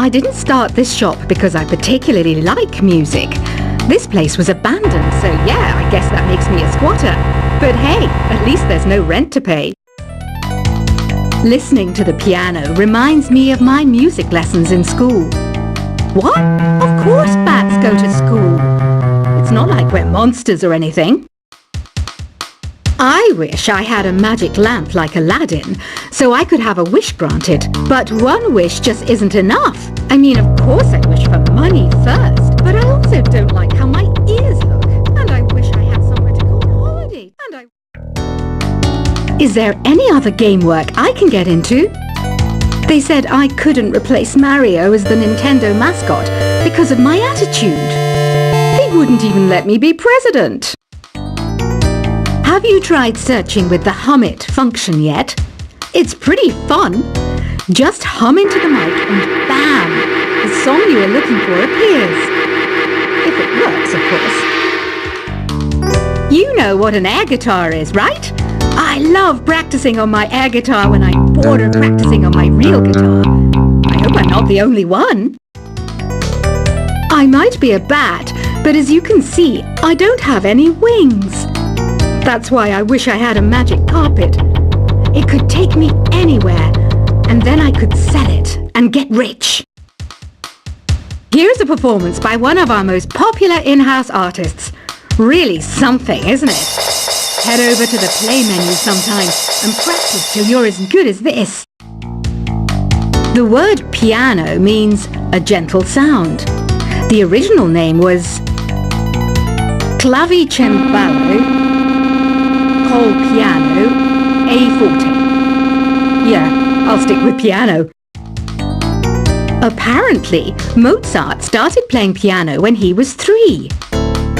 I didn't start this shop because I particularly like music. This place was abandoned, so yeah, I guess that makes me a squatter. But hey, at least there's no rent to pay. Listening to the piano reminds me of my music lessons in school. What? Of course bats go to school. It's not like we're monsters or anything. I wish I had a magic lamp like Aladdin, so I could have a wish granted. But one wish just isn't enough. I mean, of course I wish for money first, but I also don't like how my ears look. And I wish I had somewhere to go on holiday. Is there any other game work I can get into? They said I couldn't replace Mario as the Nintendo mascot because of my attitude. They wouldn't even let me be president. Have you tried searching with the Hum It function yet? It's pretty fun. Just hum into the mic and bam! The song you are looking for appears. If it works, of course. You know what an air guitar is, right? I love practicing on my air guitar when I'm bored of practicing on my real guitar. I hope I'm not the only one. I might be a bat, but as you can see, I don't have any wings. That's why I wish I had a magic carpet. It could take me anywhere, and then I could sell it and get rich. Here's a performance by one of our most popular in-house artists. Really something, isn't it? Head over to the play menu sometime and practice till you're as good as this. The word piano means a gentle sound. The original name was Clavicembalo col piano A forte. Yeah, I'll stick with piano. Apparently, Mozart started playing piano when he was 3.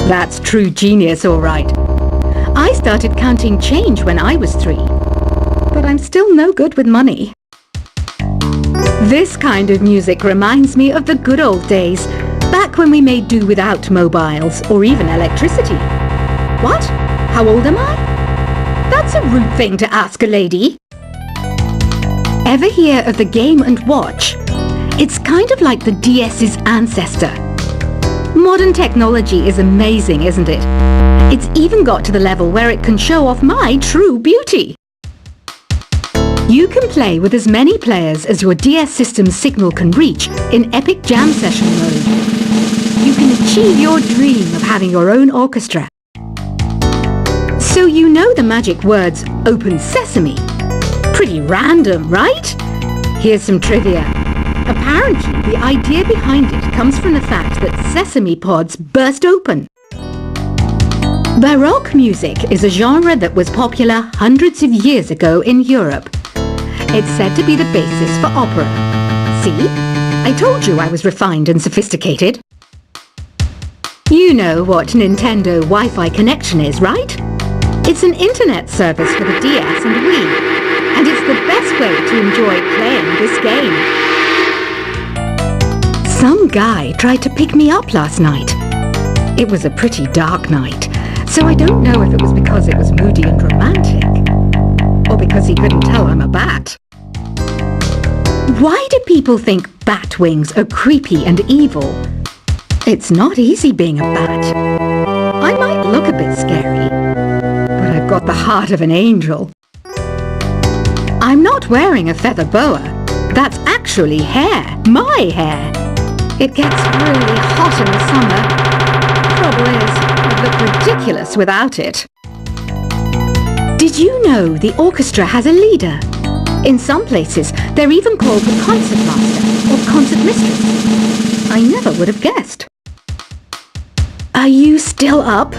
That's true genius, all right. I started counting change when I was 3, but I'm still no good with money. This kind of music reminds me of the good old days, back when we made do without mobiles or even electricity. What? How old am I? That's a rude thing to ask a lady. Ever hear of the Game & Watch? It's kind of like the DS's ancestor. Modern technology is amazing, isn't it? It's even got to the level where it can show off my true beauty. You can play with as many players as your DS system's signal can reach in Epic Jam Session mode. You can achieve your dream of having your own orchestra. So you know the magic words "Open Sesame." Pretty random, right? Here's some trivia. Apparently, the idea behind it comes from the fact that sesame pods burst open. Baroque music is a genre that was popular hundreds of years ago in Europe. It's said to be the basis for opera. See? I told you I was refined and sophisticated. You know what Nintendo Wi-Fi connection is, right? It's an internet service for the DS and Wii, and it's the best way to enjoy playing this game. Some guy tried to pick me up last night. It was a pretty dark night, so I don't know if it was because it was moody and romantic, or because he couldn't tell I'm a bat. Why do people think bat wings are creepy and evil? It's not easy being a bat. I might look a bit scary, but I've got the heart of an angel. I'm not wearing a feather boa. That's actually hair, my hair. It gets really hot in the summer. Trouble is, I'd look ridiculous without it. Did you know the orchestra has a leader? In some places, they're even called the concert master or concert mistress. I never would have guessed. Are you still up?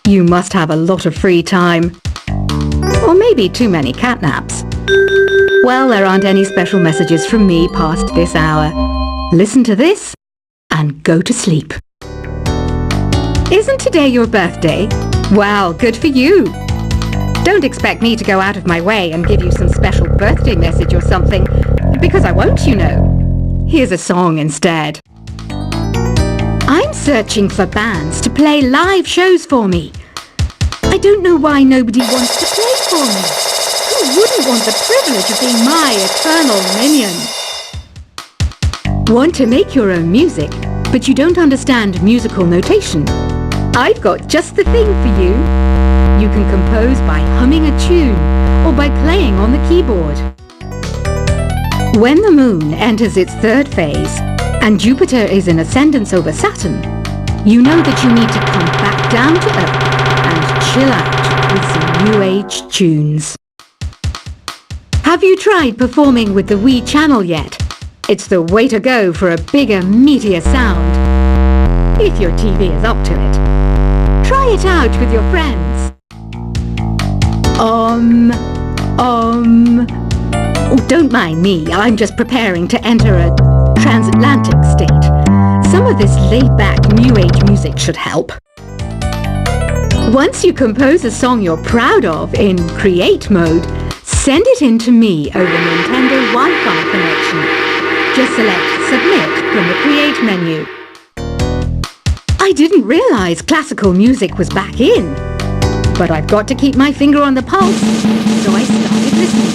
You must have a lot of free time. Or maybe too many catnaps. Well, there aren't any special messages from me past this hour. Listen to this and go to sleep. Isn't today your birthday? Well, good for you. Don't expect me to go out of my way and give you some special birthday message or something, because I won't, you know. Here's a song instead. I'm searching for bands to play live shows for me. I don't know why nobody wants to play for me. Who wouldn't want the privilege of being my eternal minion? Want to make your own music, but you don't understand musical notation? I've got just the thing for you. You can compose by humming a tune or by playing on the keyboard. When the moon enters its third phase and Jupiter is in ascendance over Saturn, you know that you need to come back down to earth and chill out with some new age tunes. Have you tried performing with the Wii channel yet? It's the way to go for a bigger, meatier sound. If your TV is up to it. Try it out with your friends. Oh, don't mind me. I'm just preparing to enter a transatlantic state. Some of this laid-back New Age music should help. Once you compose a song you're proud of in Create mode, send it in to me over Nintendo Wi-Fi connection. Just select Submit from the Create menu. I didn't realize classical music was back in. But I've got to keep my finger on the pulse, so I started listening.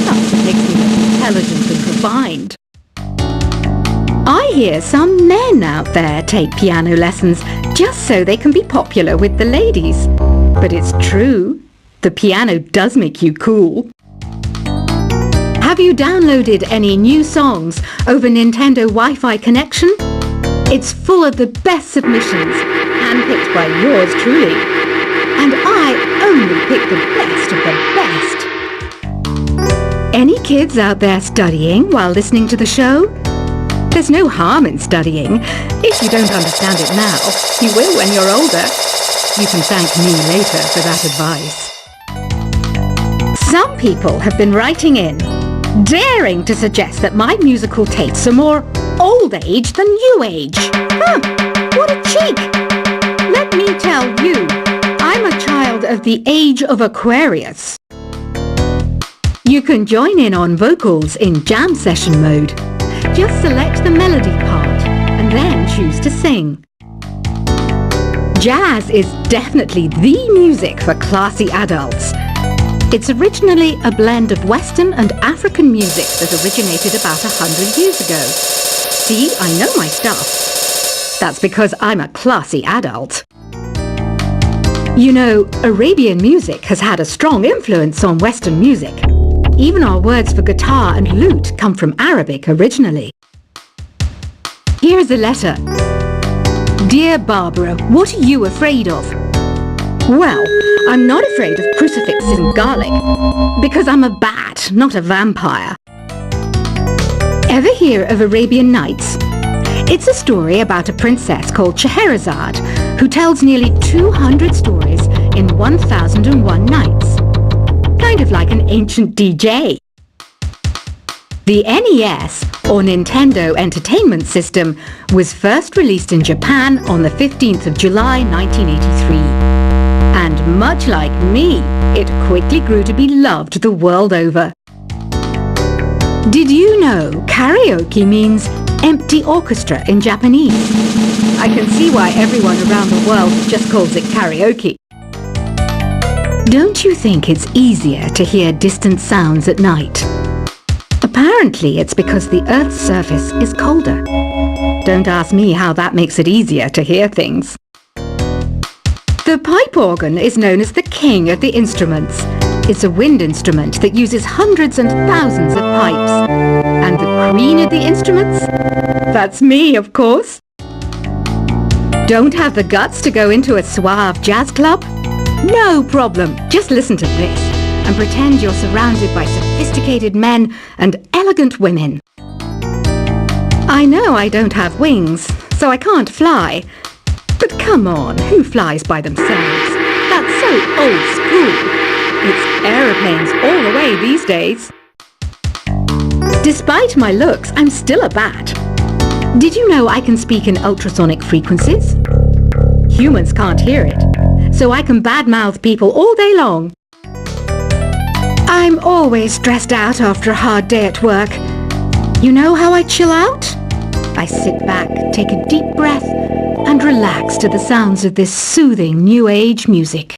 That's what makes me look intelligent and refined. I hear some men out there take piano lessons just so they can be popular with the ladies. But it's true, the piano does make you cool. Have you downloaded any new songs over Nintendo Wi-Fi connection? It's full of the best submissions, handpicked by yours truly. And I only pick the best of the best. Any kids out there studying while listening to the show? There's no harm in studying. If you don't understand it now, you will when you're older. You can thank me later for that advice. Some people have been writing in, daring to suggest that my musical tastes are more old age than new age. Huh, what a cheek! Let me tell you, I'm a child of the age of Aquarius. You can join in on vocals in jam session mode. Just select the melody part and then choose to sing. Jazz is definitely the music for classy adults. It's originally a blend of Western and African music that originated about 100 years ago. See, I know my stuff. That's because I'm a classy adult. You know, Arabian music has had a strong influence on Western music. Even our words for guitar and lute come from Arabic originally. Here's a letter. Dear Barbara, what are you afraid of? Well, I'm not afraid of crucifixes and garlic, because I'm a bat, not a vampire. Ever hear of Arabian Nights? It's a story about a princess called Scheherazade, who tells nearly 200 stories in 1001 nights. Kind of like an ancient DJ. The NES, or Nintendo Entertainment System, was first released in Japan on the 15th of July 1983. And much like me, it quickly grew to be loved the world over. Did you know karaoke means empty orchestra in Japanese? I can see why everyone around the world just calls it karaoke. Don't you think it's easier to hear distant sounds at night? Apparently it's because the Earth's surface is colder. Don't ask me how that makes it easier to hear things. The pipe organ is known as the king of the instruments. It's a wind instrument that uses hundreds and thousands of pipes. And the queen of the instruments? That's me, of course. Don't have the guts to go into a suave jazz club? No problem. Just listen to this and pretend you're surrounded by sophisticated men and elegant women. I know I don't have wings, so I can't fly. But come on, who flies by themselves? That's so old school. It's aeroplanes all the way these days. Despite my looks, I'm still a bat. Did you know I can speak in ultrasonic frequencies? Humans can't hear it, so I can badmouth people all day long. I'm always stressed out after a hard day at work. You know how I chill out? I sit back, take a deep breath, and relax to the sounds of this soothing new age music.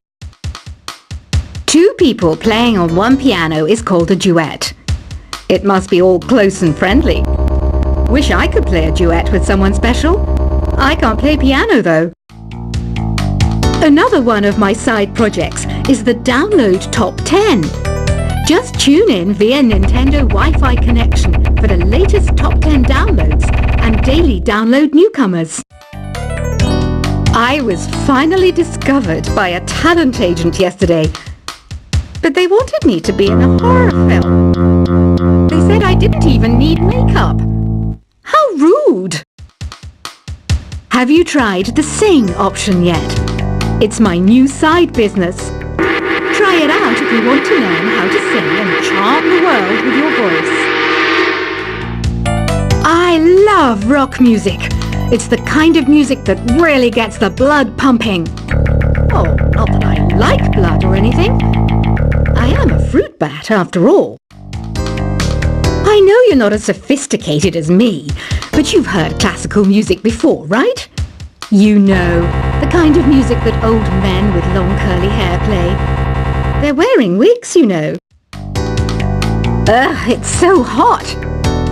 Two people playing on one piano is called a duet. It must be all close and friendly. Wish I could play a duet with someone special. I can't play piano though. Another one of my side projects is the Download Top 10. Just tune in via Nintendo Wi-Fi connection for the latest top 10 downloads and daily download newcomers. I was finally discovered by a talent agent yesterday, but they wanted me to be in a horror film. They said I didn't even need makeup. How rude! Have you tried the Sing option yet? It's my new side business. Try it out if you want to learn how to sing and charm the world with your voice. I love rock music. It's the kind of music that really gets the blood pumping. Oh, not that I like blood or anything. I am a fruit bat after all. I know you're not as sophisticated as me, but you've heard classical music before, right? You know, the kind of music that old men with long curly hair play. They're wearing wigs, you know. Ugh, it's so hot.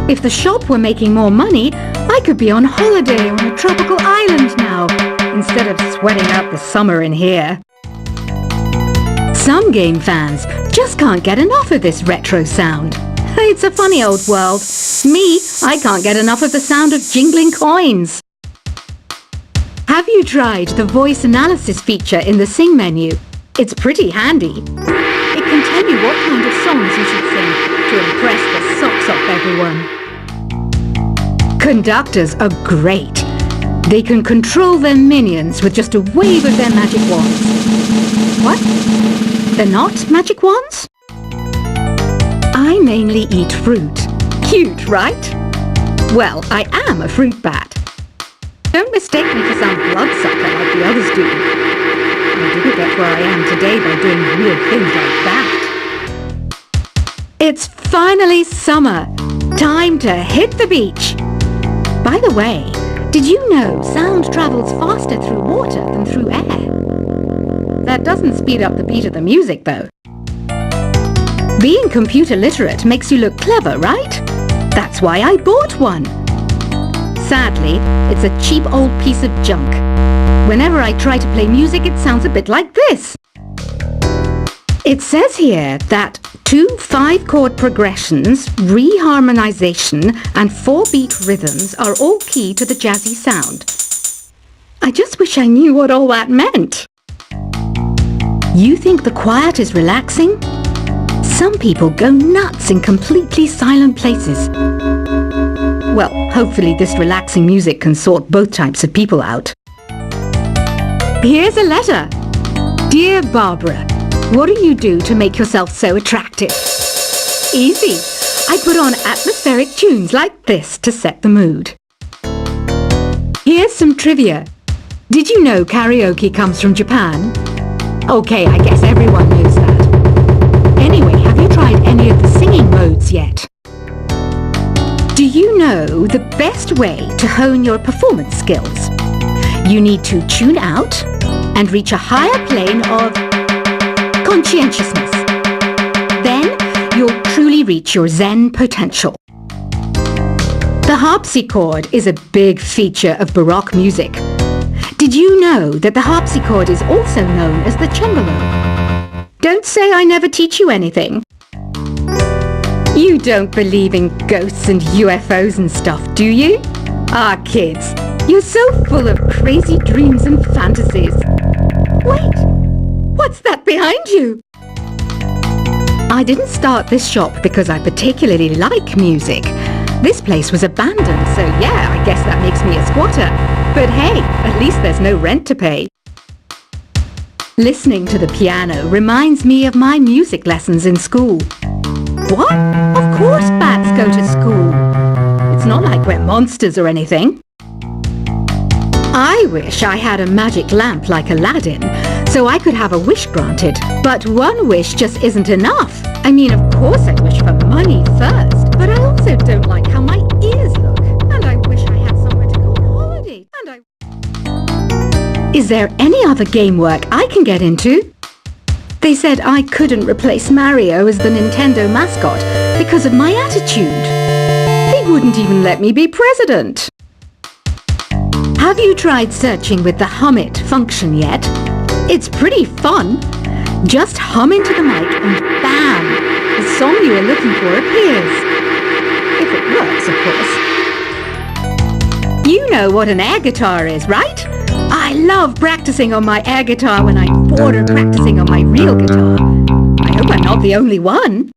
If the shop were making more money, I could be on holiday on a tropical island now, instead of sweating out the summer in here. Some game fans just can't get enough of this retro sound. It's a funny old world. Me, I can't get enough of the sound of jingling coins. Have you tried the voice analysis feature in the Sing menu? It's pretty handy. It can tell you what kind of songs you should sing to impress the socks off everyone. Conductors are great. They can control their minions with just a wave of their magic wands. What? They're not magic wands? I mainly eat fruit. Cute, right? Well, I am a fruit bat. Don't mistake me for some bloodsucker like the others do. I didn't get where I am today by doing weird things like that. It's finally summer. Time to hit the beach. By the way, did you know sound travels faster through water than through air? That doesn't speed up the beat of the music, though. Being computer literate makes you look clever, right? That's why I bought one. Sadly, it's a cheap old piece of junk. Whenever I try to play music, it sounds a bit like this. It says here that 2 5-chord progressions, reharmonization, and 4-beat rhythms are all key to the jazzy sound. I just wish I knew what all that meant. You think the quiet is relaxing? Some people go nuts in completely silent places. Well, hopefully this relaxing music can sort both types of people out. Here's a letter. Dear Barbara, what do you do to make yourself so attractive? Easy. I put on atmospheric tunes like this to set the mood. Here's some trivia. Did you know karaoke comes from Japan? Okay, I guess everyone knows that. Anyway, have you tried any of the singing modes yet? Do you know the best way to hone your performance skills? You need to tune out and reach a higher plane of conscientiousness. Then you'll truly reach your Zen potential. The harpsichord is a big feature of Baroque music. Did you know that the harpsichord is also known as the cembalo? Don't say I never teach you anything. You don't believe in ghosts and UFOs and stuff, do you? Ah, kids, you're so full of crazy dreams and fantasies. Wait, what's that behind you? I didn't start this shop because I particularly like music. This place was abandoned, so yeah, I guess that makes me a squatter. But hey, at least there's no rent to pay. Listening to the piano reminds me of my music lessons in school. What? Of course bats go to school. It's not like we're monsters or anything. I wish I had a magic lamp like Aladdin, so I could have a wish granted. But one wish just isn't enough. I mean, of course I wish for money first, but I also don't like how my ears look. And I wish I had somewhere to go on holiday. Is there any other game work I can get into? They said I couldn't replace Mario as the Nintendo mascot because of my attitude. They wouldn't even let me be president. Have you tried searching with the Hum It function yet? It's pretty fun. Just hum into the mic and bam! The song you are looking for appears. If it works, of course. You know what an air guitar is, right? I love practicing on my air guitar when I'm bored of practicing on my real guitar. I hope I'm not the only one.